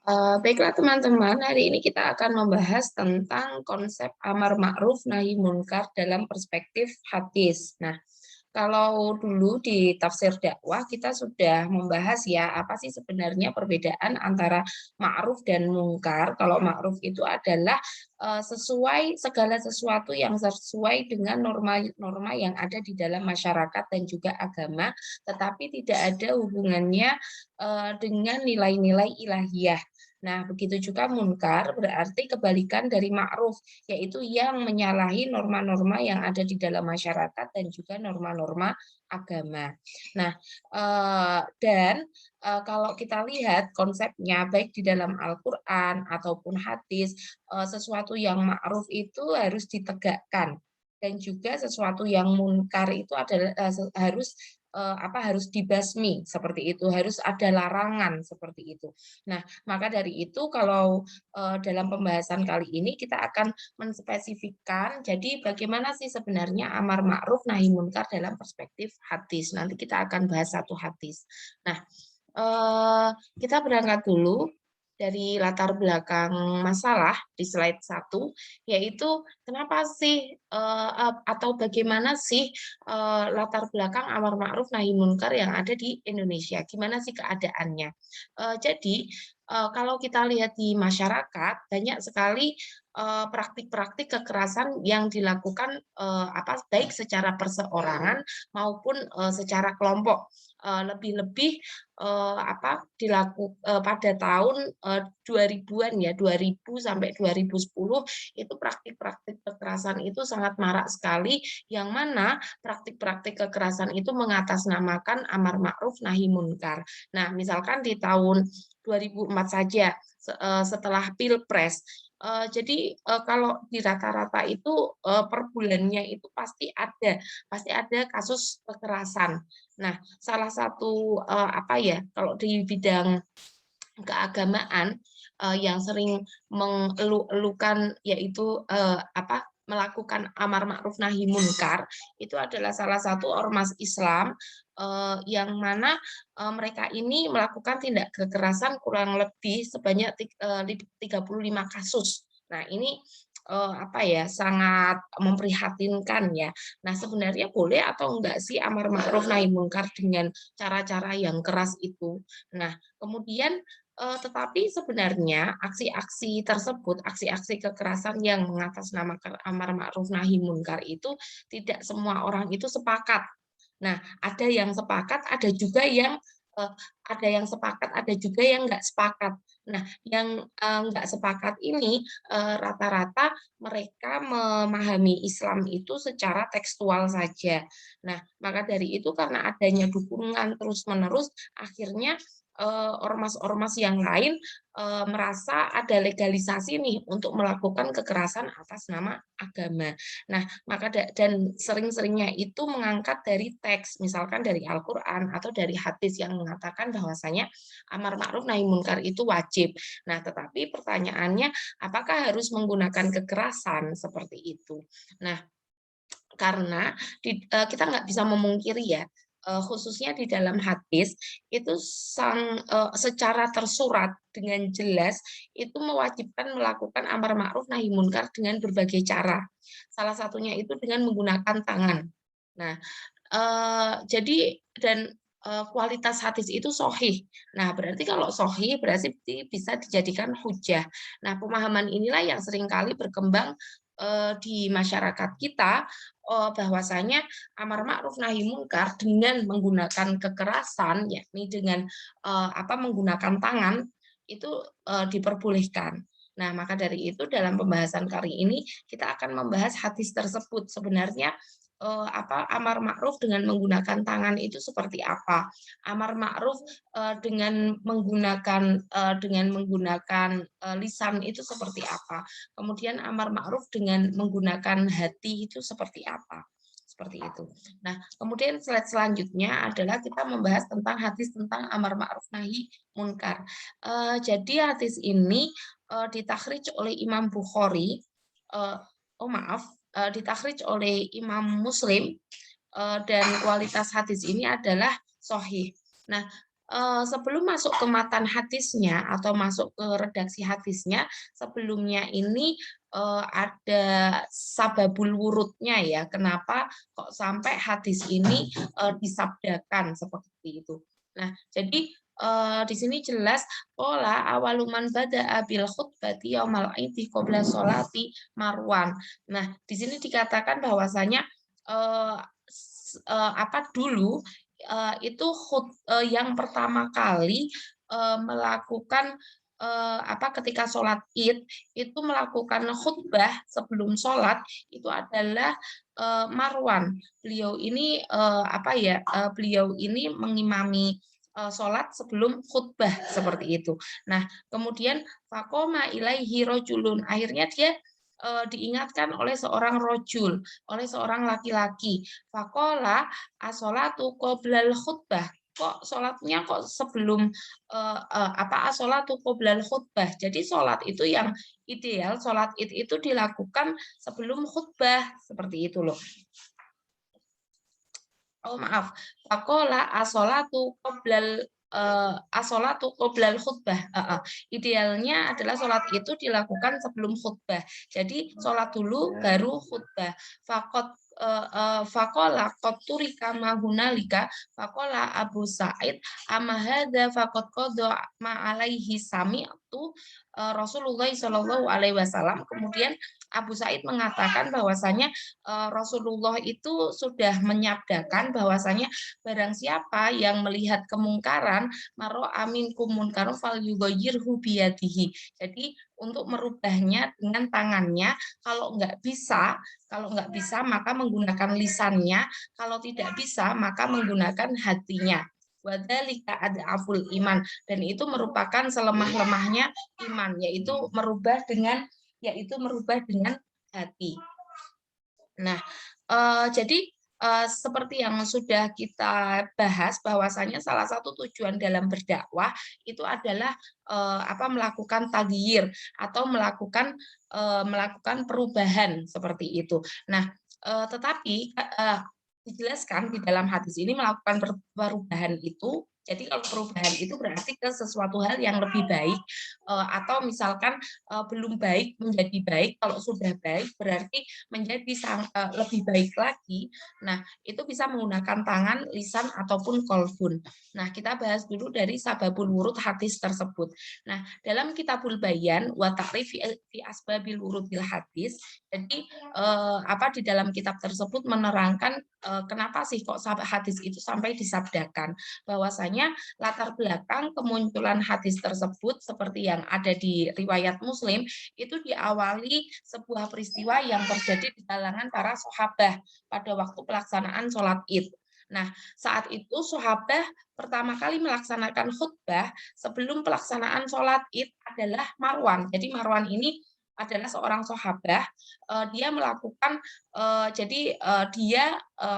Baiklah teman-teman, hari ini kita akan membahas tentang konsep amar ma'ruf nahi munkar dalam perspektif hadis. Nah, kalau dulu di tafsir dakwah kita sudah membahas ya apa sih sebenarnya perbedaan antara ma'ruf dan mungkar. Kalau ma'ruf itu adalah sesuai segala sesuatu yang sesuai dengan norma-norma yang ada di dalam masyarakat dan juga agama, tetapi tidak ada hubungannya dengan nilai-nilai ilahiyah. Nah, begitu juga munkar berarti kebalikan dari ma'ruf, yaitu yang menyalahi norma-norma yang ada di dalam masyarakat dan juga norma-norma agama. Nah, kalau kita lihat konsepnya baik di dalam Al-Qur'an ataupun hadis, sesuatu yang ma'ruf itu harus ditegakkan dan juga sesuatu yang munkar itu adalah harus dibasmi seperti itu, harus ada larangan seperti itu. Nah, maka dari itu kalau dalam pembahasan kali ini kita akan menspesifikkan, jadi bagaimana sih sebenarnya amar ma'ruf nahi munkar dalam perspektif hadis. Nanti kita akan bahas satu hadis. Nah, kita berangkat dulu dari latar belakang masalah di slide 1, yaitu kenapa sih atau bagaimana sih latar belakang amar ma'ruf nahi munkar yang ada di Indonesia. Gimana sih keadaannya? Jadi kalau kita lihat di masyarakat banyak sekali praktik-praktik kekerasan yang dilakukan baik secara perseorangan maupun secara kelompok. Lebih-lebih pada tahun 2000-an ya, 2000 sampai 2010 itu praktik-praktik kekerasan itu sangat marak sekali, yang mana praktik-praktik kekerasan itu mengatasnamakan amar ma'ruf nahi munkar. Nah, misalkan di tahun 2004 saja setelah Pilpres. Jadi kalau di rata-rata itu per bulannya itu pasti ada kasus kekerasan. Nah, salah satu kalau di bidang keagamaan yang sering mengeluh-elukan yaitu melakukan amar ma'ruf nahi munkar itu adalah salah satu ormas Islam yang mana mereka ini melakukan tindak kekerasan kurang lebih sebanyak 35 kasus. Nah, ini sangat memprihatinkan ya. Nah, sebenarnya boleh atau enggak sih amar ma'ruf nahi munkar dengan cara-cara yang keras itu? Nah, kemudian tetapi sebenarnya aksi-aksi tersebut, aksi-aksi kekerasan yang mengatasnamakan amar ma'ruf nahi munkar itu tidak semua orang itu sepakat. Nah, ada yang sepakat, eee, ada juga yang nggak sepakat. Nah, yang nggak sepakat ini rata-rata mereka memahami Islam itu secara tekstual saja. Nah, maka dari itu karena adanya dukungan terus-menerus, akhirnya ormas-ormas yang lain merasa ada legalisasi nih untuk melakukan kekerasan atas nama agama. Nah, dan sering-seringnya itu mengangkat dari teks, misalkan dari Al-Qur'an atau dari hadis yang mengatakan bahwasanya amar ma'ruf nahi munkar itu wajib. Nah, tetapi pertanyaannya apakah harus menggunakan kekerasan seperti itu? Nah, karena kita nggak bisa memungkiri ya, khususnya di dalam hadis itu secara tersurat dengan jelas itu mewajibkan melakukan amar ma'ruf nahi munkar dengan berbagai cara. Salah satunya itu dengan menggunakan tangan. Nah, jadi dan kualitas hadis itu sahih. Nah, berarti kalau sahih berarti bisa dijadikan hujah. Nah, pemahaman inilah yang seringkali berkembang di masyarakat kita, bahwasanya amar ma'ruf nahi munkar dengan menggunakan kekerasan, yakni dengan menggunakan tangan itu diperbolehkan. Nah, maka dari itu dalam pembahasan kali ini kita akan membahas hadis tersebut. Sebenarnya amar ma'ruf dengan menggunakan tangan itu seperti apa? Amar ma'ruf dengan menggunakan lisan itu seperti apa? Kemudian amar ma'ruf dengan menggunakan hati itu seperti apa? Seperti itu. Nah, kemudian slide selanjutnya adalah kita membahas tentang hadis tentang amar ma'ruf nahi munkar. Jadi hadis ini ditakhrij oleh Imam Bukhari, ditakhrij oleh Imam Muslim dan kualitas hadis ini adalah sahih. Nah, sebelum masuk ke matan hadisnya atau masuk ke redaksi hadisnya, sebelumnya ini ada sababul wurudnya ya, kenapa kok sampai hadis ini disabdakan seperti itu. Nah, jadi di sini jelas pola awaluman bada'a bil khutbati yaumal aidi qabla sholati Marwan. Nah, di sini dikatakan bahwasanya apa dulu itu yang pertama kali melakukan apa ketika sholat Id itu melakukan khutbah sebelum sholat itu adalah Marwan. Beliau ini apa ya? Beliau ini mengimami sholat sebelum khutbah seperti itu. Nah, kemudian fakoma ilaihi rojulun. Akhirnya dia diingatkan oleh seorang rojul, oleh seorang laki-laki. Fakola asolatu qoblal khutbah. Kok sholatnya kok sebelum apa asolatu qoblal khutbah. Jadi sholat itu yang ideal, sholat id itu dilakukan sebelum khutbah seperti itu loh. Oh maaf, fakola asolatu qoblal asolatu qoblal khutbah. Idealnya adalah sholat itu dilakukan sebelum khutbah. Jadi sholat dulu baru khutbah. Fakola koturi kama hunalika fakola Abu Sa'id amahada fakot kodo ma'alaihi sami'tu Rasulullah Shallallahu Alaihi Wasallam. Kemudian Abu Sa'id mengatakan bahwasanya Rasulullah itu sudah menyabdakan bahwasanya barang siapa yang melihat kemungkaran maro amin kumunkaru fal yughayyirhu biyadihi. Jadi untuk merubahnya dengan tangannya, kalau nggak bisa maka menggunakan lisannya, kalau tidak bisa maka menggunakan hatinya. Wadhalika ad'aful iman, dan itu merupakan selemah-lemahnya iman, yaitu merubah dengan hati. Nah, jadi seperti yang sudah kita bahas bahwasanya salah satu tujuan dalam berdakwah itu adalah apa melakukan taghyir atau melakukan perubahan seperti itu. Nah, tetapi dijelaskan di dalam hadis ini melakukan perubahan itu. Jadi kalau perubahan itu berarti ke sesuatu hal yang lebih baik atau misalkan belum baik menjadi baik. Kalau sudah baik berarti menjadi lebih baik lagi. Nah, itu bisa menggunakan tangan, lisan ataupun kolbun. Nah, kita bahas dulu dari sababul wurud hadis tersebut. Nah, dalam Kitabul Bayan wa ta'rif fi asbabil wurudil hadis. Jadi apa di dalam kitab tersebut menerangkan kenapa sih kok hadis itu sampai disabdakan. Bahwasanya latar belakang kemunculan hadis tersebut seperti yang ada di riwayat Muslim itu diawali sebuah peristiwa yang terjadi di kalangan para sahabat pada waktu pelaksanaan sholat Id. Nah, saat itu sahabat pertama kali melaksanakan khutbah sebelum pelaksanaan sholat Id adalah Marwan. Jadi Marwan ini adalah seorang sahabat, dia melakukan dia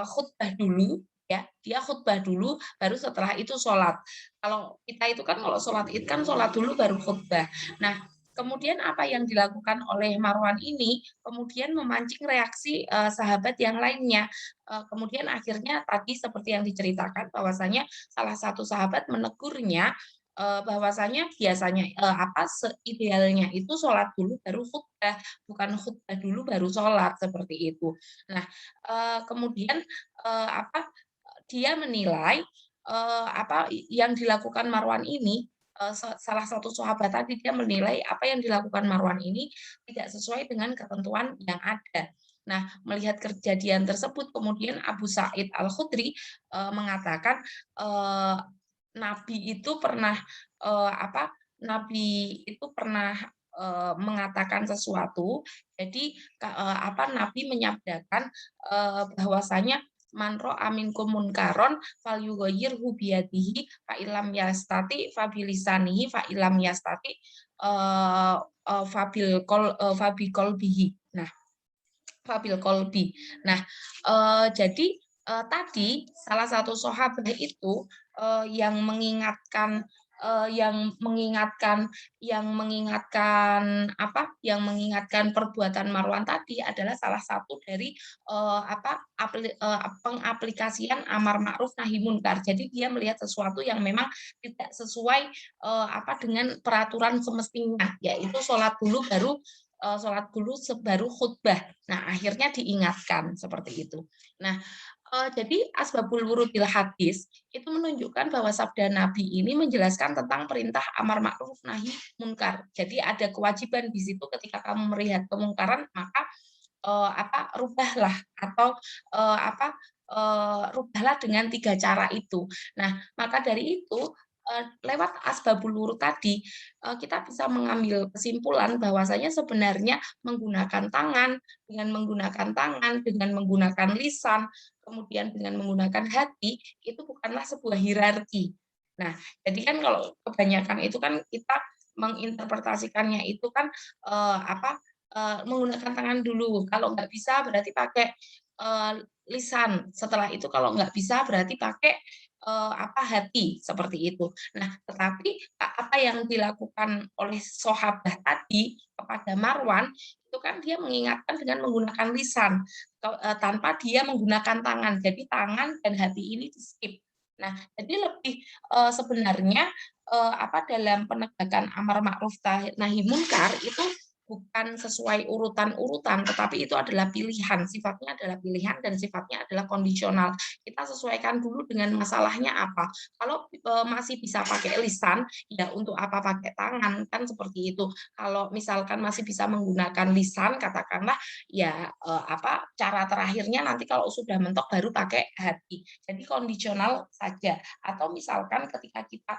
khutbah dulu ya, dia khutbah dulu baru setelah itu sholat. Kalau kita itu kan kalau sholat Id kan sholat dulu baru khutbah. Nah, kemudian apa yang dilakukan oleh Marwan ini kemudian memancing reaksi sahabat yang lainnya. Kemudian akhirnya tadi seperti yang diceritakan bahwasanya salah satu sahabat menegurnya bahwasanya biasanya apa seidealnya itu sholat dulu baru khutbah, bukan khutbah dulu baru sholat seperti itu. Nah, kemudian apa dia menilai apa yang dilakukan Marwan ini salah satu sahabat tadi dia menilai apa yang dilakukan Marwan ini tidak sesuai dengan ketentuan yang ada. Nah, melihat kejadian tersebut kemudian Abu Sa'id Al-Khudri mengatakan Nabi itu pernah apa? Nabi itu pernah mengatakan sesuatu. Jadi apa Nabi menyabdakan bahwasanya man ra'a minkum munkaron fal yughayyirhu biyadihi fa illam yastati fa bilisanihi fa illam yastati fabil qalbihi. Nah, fabil qalbi. Nah, jadi tadi salah satu sahabat itu yang mengingatkan yang mengingatkan perbuatan Marwan tadi adalah salah satu dari pengaplikasian amar ma'ruf nahi munkar. Jadi dia melihat sesuatu yang memang tidak sesuai dengan peraturan semestinya, yaitu sholat dulu baru khutbah. Nah, akhirnya diingatkan seperti itu. Nah, jadi asbabul wurudil hadis itu menunjukkan bahwa sabda Nabi ini menjelaskan tentang perintah amar ma'ruf nahi munkar. Jadi ada kewajiban di situ ketika kamu melihat kemungkaran, maka rubahlah atau rubahlah dengan 3 cara itu. Nah, maka dari itu lewat asbabul wurud tadi kita bisa mengambil kesimpulan bahwasanya sebenarnya menggunakan tangan, dengan menggunakan lisan, kemudian dengan menggunakan hati, itu bukanlah sebuah hierarki. Nah, jadi kan kalau kebanyakan itu kan kita menginterpretasikannya itu kan menggunakan tangan dulu. Kalau nggak bisa berarti pakai lisan. Setelah itu kalau nggak bisa berarti pakai hati seperti itu. Nah, tetapi apa yang dilakukan oleh sahabat tadi kepada Marwan itu kan dia mengingatkan dengan menggunakan lisan tanpa dia menggunakan tangan. Jadi tangan dan hati ini di skip. Nah, jadi lebih sebenarnya dalam penegakan amar ma'ruf nahi munkar itu bukan sesuai urutan-urutan, tetapi itu adalah pilihan. Sifatnya adalah pilihan dan sifatnya adalah kondisional. Kita sesuaikan dulu dengan masalahnya apa. Kalau masih bisa pakai lisan, ya untuk apa pakai tangan, kan seperti itu. Kalau misalkan masih bisa menggunakan lisan, katakanlah ya cara terakhirnya nanti kalau sudah mentok baru pakai hati. Jadi kondisional saja. Atau misalkan ketika kita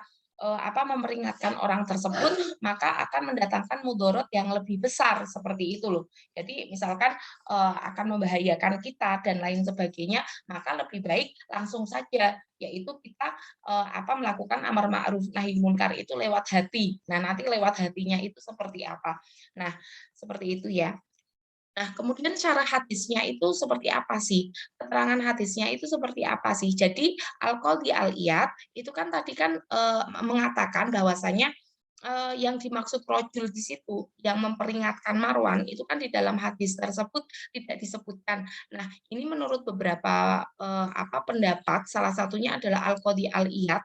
memperingatkan orang tersebut, maka akan mendatangkan mudorot yang lebih besar seperti itu loh. Jadi misalkan akan membahayakan kita dan lain sebagainya, maka lebih baik langsung saja, yaitu kita melakukan amar ma'ruf nahi munkar itu lewat hati. Nah, nanti lewat hatinya itu seperti apa. Nah, seperti itu ya. Nah, kemudian cara hadisnya itu seperti apa sih? Keterangan hadisnya itu seperti apa sih? Jadi Al-Qadhi Al-Iyad itu kan tadi kan mengatakan bahwasanya yang dimaksud rojul di situ yang memperingatkan Marwan itu kan di dalam hadis tersebut tidak disebutkan. Nah, ini menurut beberapa pendapat, salah satunya adalah Al-Qadhi Al-Iyad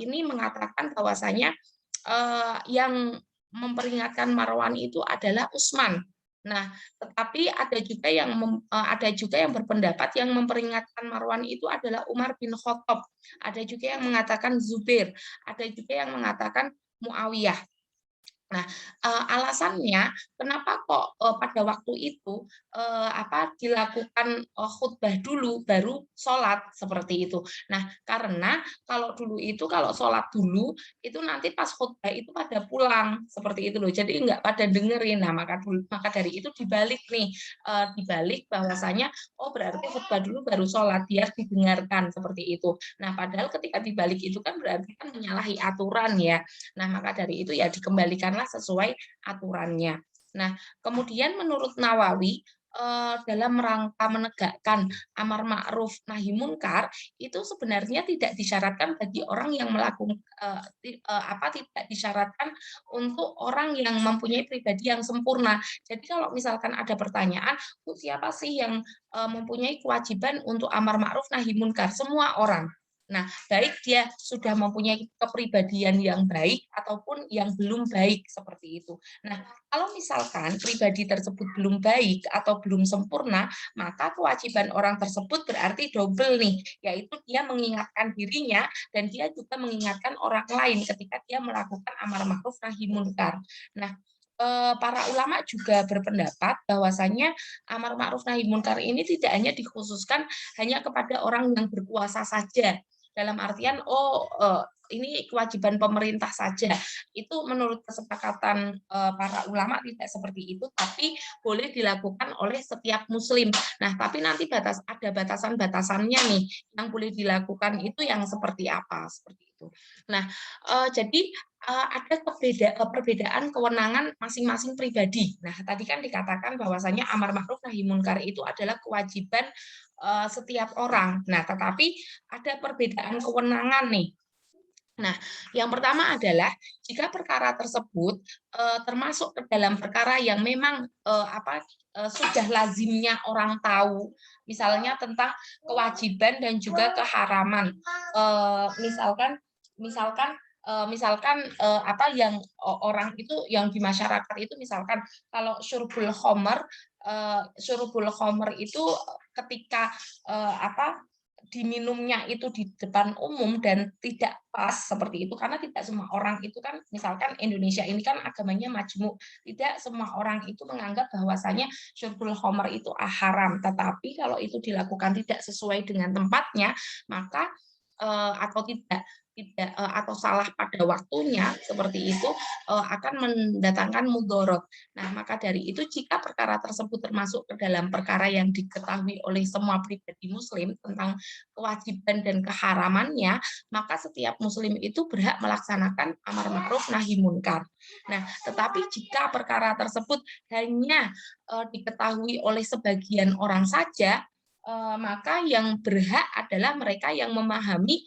ini mengatakan bahwasanya yang memperingatkan Marwan itu adalah Utsman. Nah, tetapi ada juga yang berpendapat yang memperingatkan Marwan itu adalah Umar bin Khattab. Ada juga yang mengatakan Zubair, ada juga yang mengatakan Muawiyah. Nah, alasannya kenapa kok pada waktu itu dilakukan khutbah dulu baru sholat seperti itu. Nah, karena kalau dulu itu kalau sholat dulu itu nanti pas khutbah itu pada pulang seperti itu loh. Jadi nggak pada dengerin. Nah, maka dari itu dibalik nih, dibalik bahwasanya berarti khutbah dulu baru sholat biar didengarkan seperti itu. Nah, padahal ketika dibalik itu kan berarti kan menyalahi aturan ya. Nah, maka dari itu ya dikembalikanlah sesuai aturannya. Nah, kemudian menurut Nawawi dalam rangka menegakkan amar ma'ruf nahi munkar itu sebenarnya tidak disyaratkan bagi orang yang melakukan tidak disyaratkan untuk orang yang mempunyai pribadi yang sempurna. Jadi kalau misalkan ada pertanyaan, siapa sih yang mempunyai kewajiban untuk amar ma'ruf nahi munkar? Semua orang. Nah, baik dia sudah mempunyai kepribadian yang baik ataupun yang belum baik seperti itu. Nah, kalau misalkan pribadi tersebut belum baik atau belum sempurna, maka kewajiban orang tersebut berarti double nih, yaitu dia mengingatkan dirinya dan dia juga mengingatkan orang lain ketika dia melakukan amar ma'ruf nahi munkar. Nah, para ulama juga berpendapat bahwasanya amar ma'ruf nahi munkar ini tidak hanya dikhususkan hanya kepada orang yang berkuasa saja. Dalam artian ini kewajiban pemerintah saja. Itu menurut kesepakatan para ulama tidak seperti itu, tapi boleh dilakukan oleh setiap muslim. Nah, tapi nanti ada batasan-batasannya nih yang boleh dilakukan itu yang seperti apa seperti itu. Nah, jadi ada perbedaan kewenangan masing-masing pribadi. Nah, tadi kan dikatakan bahwasanya amar ma'ruf nahi munkar itu adalah kewajiban setiap orang. Nah, tetapi ada perbedaan kewenangan nih. Nah, yang pertama adalah jika perkara tersebut, termasuk ke dalam perkara yang memang, sudah lazimnya orang tahu, misalnya tentang kewajiban dan juga keharaman. Misalkan misalkan, yang orang itu yang di masyarakat itu misalkan kalau syurbul khomer itu ketika, diminumnya itu di depan umum dan tidak pas seperti itu, karena tidak semua orang itu kan misalkan Indonesia ini kan agamanya majmuk, tidak semua orang itu menganggap bahwasanya syurbul khomer itu haram, tetapi kalau itu dilakukan tidak sesuai dengan tempatnya, maka atau atau salah pada waktunya seperti itu, akan mendatangkan mudorot. Nah, maka dari itu jika perkara tersebut termasuk ke dalam perkara yang diketahui oleh semua pribadi muslim tentang kewajiban dan keharamannya, maka setiap muslim itu berhak melaksanakan amar ma'ruf nahi munkar. Nah, tetapi jika perkara tersebut hanya diketahui oleh sebagian orang saja, maka yang berhak adalah mereka yang memahami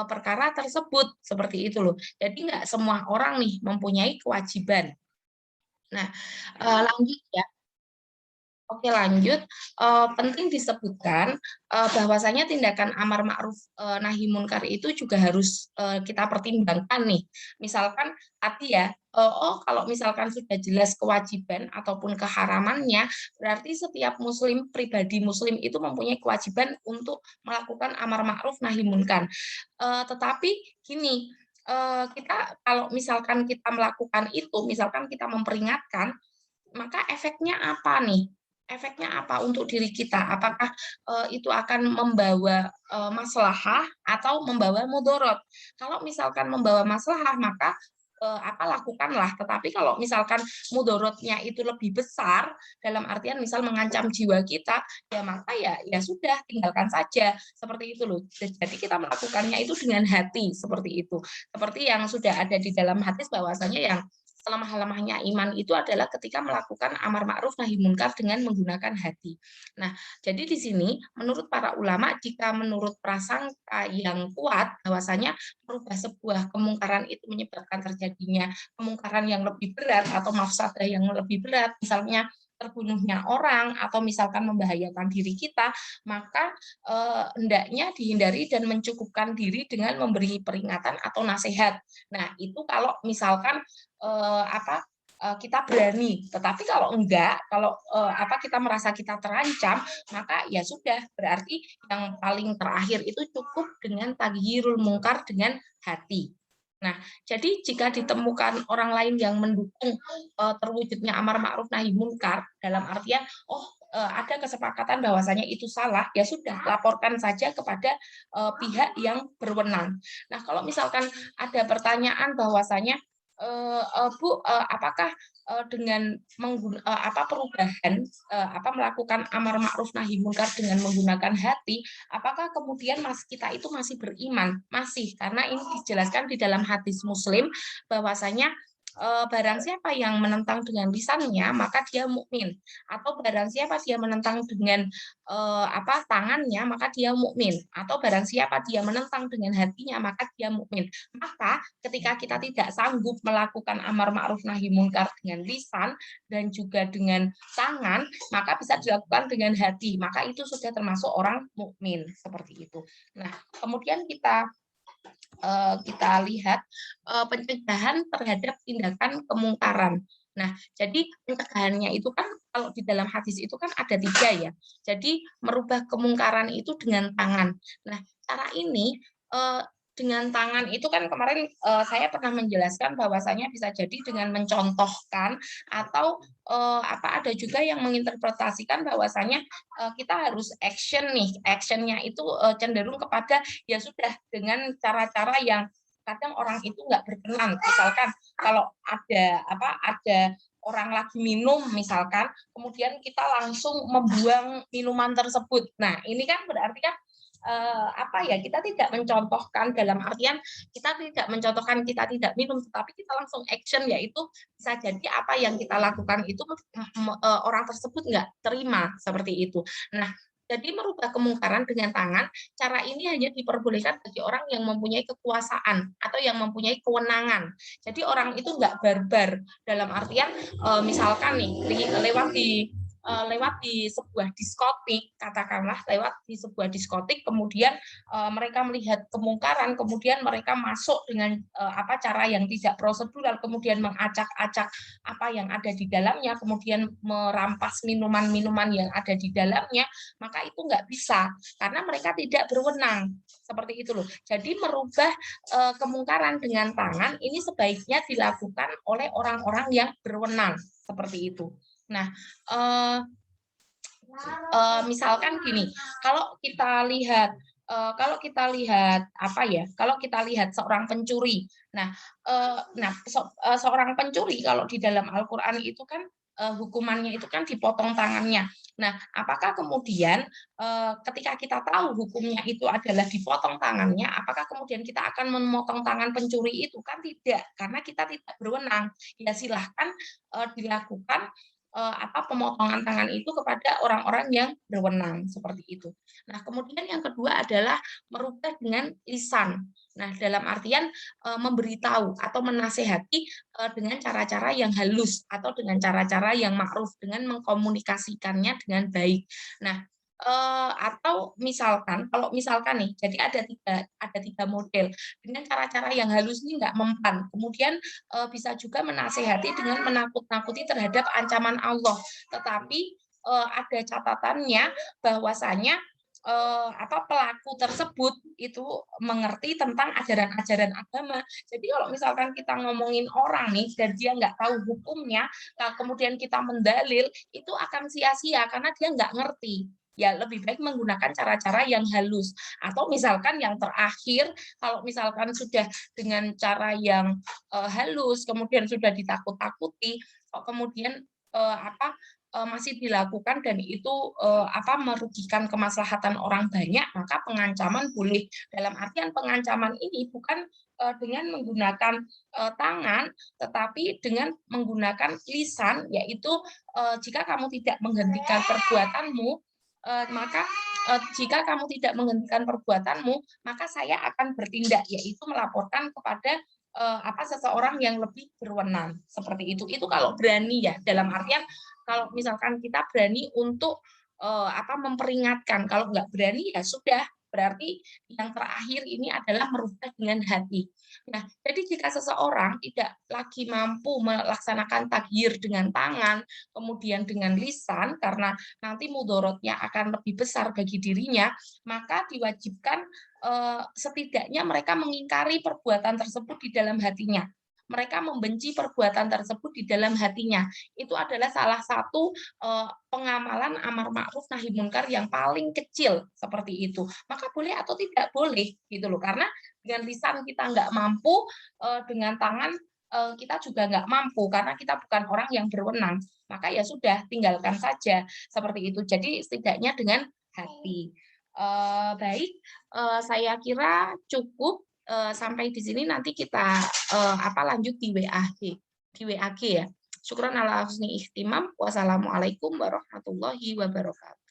perkara tersebut seperti itu loh. Jadi nggak semua orang nih mempunyai kewajiban. Nah, lanjut ya. Oke lanjut, penting disebutkan, bahwasanya tindakan amar ma'ruf, nahi munkar itu juga harus, kita pertimbangkan nih. Misalkan tadi ya, kalau misalkan sudah jelas kewajiban ataupun keharamannya, berarti setiap muslim, pribadi muslim itu mempunyai kewajiban untuk melakukan amar ma'ruf nahi munkar. Tetapi gini, kita kalau misalkan kita melakukan itu, misalkan kita memperingatkan, maka efeknya apa nih? Efeknya apa untuk diri kita? Apakah, itu akan membawa, maslahah atau membawa mudorot? Kalau misalkan membawa maslahah, maka, lakukanlah. Tetapi kalau misalkan mudorotnya itu lebih besar, dalam artian misal mengancam jiwa kita, ya maka ya sudah tinggalkan saja, seperti itu loh. Jadi kita melakukannya itu dengan hati, seperti itu. Seperti yang sudah ada di dalam hadis bahwasanya yang selemah-lemahnya iman itu adalah ketika melakukan amar ma'ruf nahi munkar dengan menggunakan hati. Nah, jadi di sini menurut para ulama jika menurut prasangka yang kuat bahwasanya merubah sebuah kemungkaran itu menyebabkan terjadinya kemungkaran yang lebih berat atau mafsadah yang lebih berat, misalnya terbunuhnya orang atau misalkan membahayakan diri kita, maka hendaknya dihindari dan mencukupkan diri dengan memberi peringatan atau nasihat. Nah, itu kalau misalkan kita berani. Tetapi kalau enggak, kalau kita merasa kita terancam, maka ya sudah, berarti yang paling terakhir itu cukup dengan taghirul mungkar dengan hati. Nah, jadi jika ditemukan orang lain yang mendukung terwujudnya amar ma'ruf nahi munkar dalam artian ada kesepakatan bahwasanya itu salah, ya sudah laporkan saja kepada pihak yang berwenang. Nah, kalau misalkan ada pertanyaan bahwasanya Bu, apakah dengan perubahan melakukan amar ma'ruf nahi munkar dengan menggunakan hati, apakah kemudian kita itu masih beriman? Masih, karena ini dijelaskan di dalam hadis Muslim bahwasanya barang siapa yang menentang dengan lisannya maka dia mukmin, atau barang siapa dia menentang dengan tangannya maka dia mukmin, atau barang siapa dia menentang dengan hatinya maka dia mukmin. Maka ketika kita tidak sanggup melakukan amar ma'ruf nahi munkar dengan lisan dan juga dengan tangan, maka bisa dilakukan dengan hati. Maka itu sudah termasuk orang mukmin seperti itu. Nah, kemudian kita lihat pencegahan terhadap tindakan kemungkaran. Nah, jadi pencegahannya itu kan kalau di dalam hadis itu kan ada 3 ya. Jadi merubah kemungkaran itu dengan tangan. Nah, cara ini dengan tangan itu kan kemarin saya pernah menjelaskan bahwasanya bisa jadi dengan mencontohkan atau ada juga yang menginterpretasikan bahwasanya kita harus action nih. Actionnya itu cenderung kepada ya sudah dengan cara-cara yang kadang orang itu nggak berkenan. Misalkan kalau ada orang lagi minum misalkan, kemudian kita langsung membuang minuman tersebut. Nah, ini kan berarti kan kita tidak mencontohkan dalam artian kita tidak mencontohkan kita tidak minum, tetapi kita langsung action, yaitu bisa jadi apa yang kita lakukan itu orang tersebut nggak terima seperti itu. Nah, Jadi merubah kemungkaran dengan tangan, cara ini hanya diperbolehkan bagi orang yang mempunyai kekuasaan atau yang mempunyai kewenangan. Jadi orang itu nggak barbar, dalam artian misalkan nih lewat di sebuah diskotik, katakanlah lewat di sebuah diskotik, kemudian mereka melihat kemungkaran, kemudian mereka masuk dengan cara yang tidak prosedural, kemudian mengacak-acak apa yang ada di dalamnya, kemudian merampas minuman-minuman yang ada di dalamnya, maka itu nggak bisa, karena mereka tidak berwenang, seperti itu loh. Jadi merubah kemungkaran dengan tangan ini sebaiknya dilakukan oleh orang-orang yang berwenang, seperti itu. Nah, misalkan gini, kalau kita lihat kalau kita lihat seorang pencuri, seorang pencuri kalau di dalam Al-Quran itu kan hukumannya itu kan dipotong tangannya. Nah, apakah kemudian ketika kita tahu hukumnya itu adalah dipotong tangannya, apakah kemudian kita akan memotong tangan pencuri itu? Kan tidak, karena kita tidak berwenang. Ya silahkan dilakukan pemotongan tangan itu kepada orang-orang yang berwenang, seperti itu. Nah, kemudian yang kedua adalah merubah dengan lisan. Nah, dalam artian memberitahu atau menasehati dengan cara-cara yang halus atau dengan cara-cara yang ma'ruf, dengan mengkomunikasikannya dengan baik. Nah, atau kalau misalkan nih, jadi ada tiga model dengan cara-cara yang halus ini nggak mempan. Kemudian bisa juga menasehati dengan menakut-nakuti terhadap ancaman Allah. Tetapi ada catatannya bahwasanya pelaku tersebut itu mengerti tentang ajaran-ajaran agama. Jadi kalau misalkan kita ngomongin orang nih dan dia nggak tahu hukumnya, kemudian kita mendalil, itu akan sia-sia karena dia nggak ngerti. Ya lebih baik menggunakan cara-cara yang halus. Atau misalkan yang terakhir, kalau misalkan sudah dengan cara yang halus, kemudian sudah ditakut-takuti, kemudian masih dilakukan dan itu merugikan kemaslahatan orang banyak, maka pengancaman boleh. Dalam artian pengancaman ini bukan dengan menggunakan tangan, tetapi dengan menggunakan lisan, yaitu jika kamu tidak menghentikan perbuatanmu, jika kamu tidak menghentikan perbuatanmu, maka saya akan bertindak, yaitu melaporkan kepada seseorang yang lebih berwenang, seperti itu. Itu kalau berani ya, dalam artian kalau misalkan kita berani untuk memperingatkan, kalau nggak berani ya sudah, berarti yang terakhir ini adalah merubah dengan hati. Nah, jadi jika seseorang tidak lagi mampu melaksanakan taghir dengan tangan, kemudian dengan lisan, karena nanti mudorotnya akan lebih besar bagi dirinya, maka diwajibkan setidaknya mereka mengingkari perbuatan tersebut di dalam hatinya. Mereka membenci perbuatan tersebut di dalam hatinya. Itu adalah salah satu pengamalan amar ma'ruf nahi munkar yang paling kecil, seperti itu. Maka boleh atau tidak boleh gitu loh. Karena dengan lisan kita nggak mampu, dengan tangan kita juga nggak mampu karena kita bukan orang yang berwenang. Maka ya sudah, tinggalkan saja seperti itu. Jadi setidaknya dengan hati. Baik, saya kira cukup. Sampai di sini nanti kita lanjut di WAG ya. Syukran ala husni ihtimam. Wassalamualaikum warahmatullahi wabarakatuh.